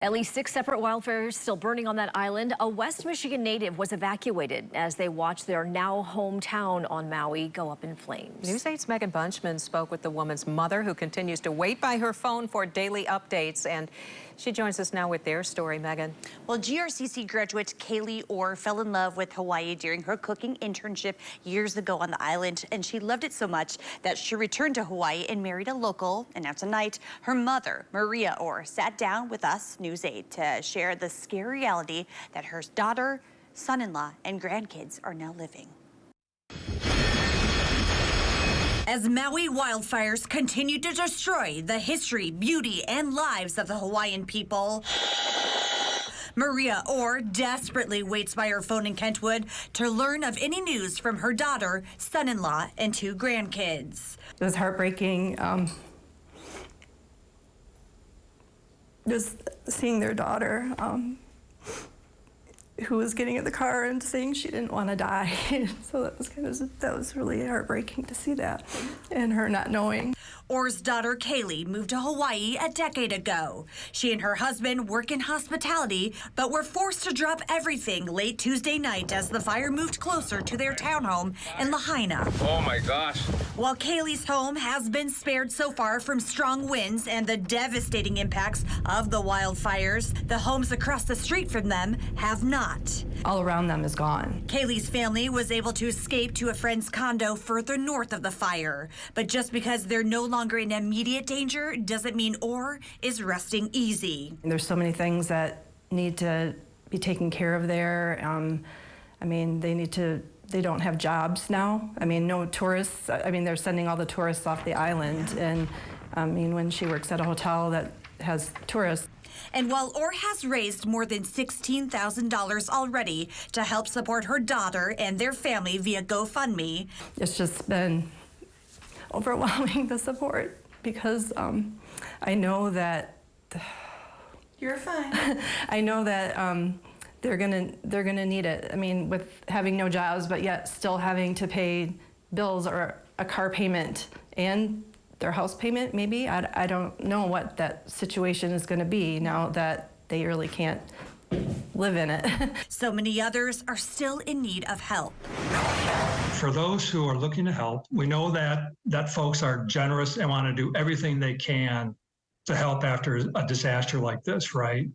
At least 6 separate wildfires still burning on that island. A West Michigan native was evacuated as they watched their now hometown on Maui go up in flames. News 8's Megan Bunchman spoke with the woman's mother, who continues to wait by her phone for daily updates. And she joins us now with their story. Megan. Well, GRCC graduate Kaylee Orr fell in love with Hawaii during her cooking internship years ago on the island, and she loved it so much that she returned to Hawaii and married a local. And now tonight, her mother, Maria Orr, sat down with us, News 8, to share the scary reality that her daughter, son-in-law, and grandkids are now living. As Maui wildfires continue to destroy the history, beauty, and lives of the Hawaiian people, Maria Orr desperately waits by her phone in Kentwood to learn of any news from her daughter, son-in-law, and 2 grandkids. It was heartbreaking. Just seeing their daughter, who was getting in the car and saying she didn't want to die. So that was really heartbreaking to see that, and her not knowing. Orr's daughter, Kaylee, moved to Hawaii a decade ago. She and her husband work in hospitality, but were forced to drop everything late Tuesday night as the fire moved closer to their townhome in Lahaina. Oh my gosh. While Kaylee's home has been spared so far from strong winds and the devastating impacts of the wildfires, the homes across the street from them have not. All around them is gone. Kaylee's family was able to escape to a friend's condo further north of the fire. But just because they're no longer in immediate danger doesn't mean Orr is resting easy. There's so many things that need to be taken care of there. I mean, they don't have jobs now. I mean, no tourists. I mean, they're sending all the tourists off the island. And I mean, when she works at a hotel that has tourists. And while Orr has raised more than $16,000 already to help support her daughter and their family via GoFundMe, it's just been overwhelming, the support, because I know that you're fine. I know that they're gonna need it. I mean, with having no jobs, but yet still having to pay bills or a car payment and their house payment, maybe. I don't know what that situation is going to be now that they really can't live in it. So many others are still in need of help. For those who are looking to help, we know that folks are generous and want to do everything they can to help after a disaster like this, right?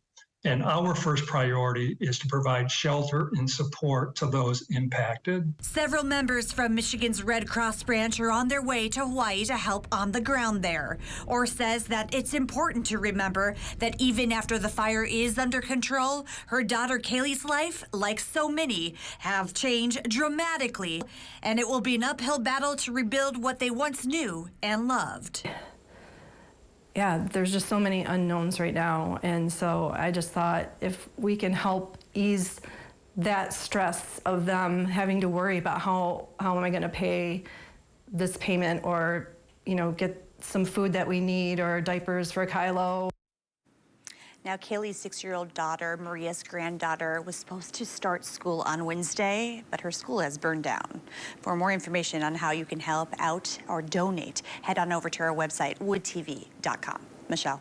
And our first priority is to provide shelter and support to those impacted. Several members from Michigan's Red Cross branch are on their way to Hawaii to help on the ground there. Orr says that it's important to remember that even after the fire is under control, her daughter Kaylee's life, like so many, have changed dramatically. And it will be an uphill battle to rebuild what they once knew and loved. Yeah, there's just so many unknowns right now, and so I just thought if we can help ease that stress of them having to worry about how am I going to pay this payment, or get some food that we need, or diapers for Kylo. Now, Kaylee's 6-year-old daughter, Maria's granddaughter, was supposed to start school on Wednesday, but her school has burned down. For more information on how you can help out or donate, head on over to our website, woodtv.com. Michelle.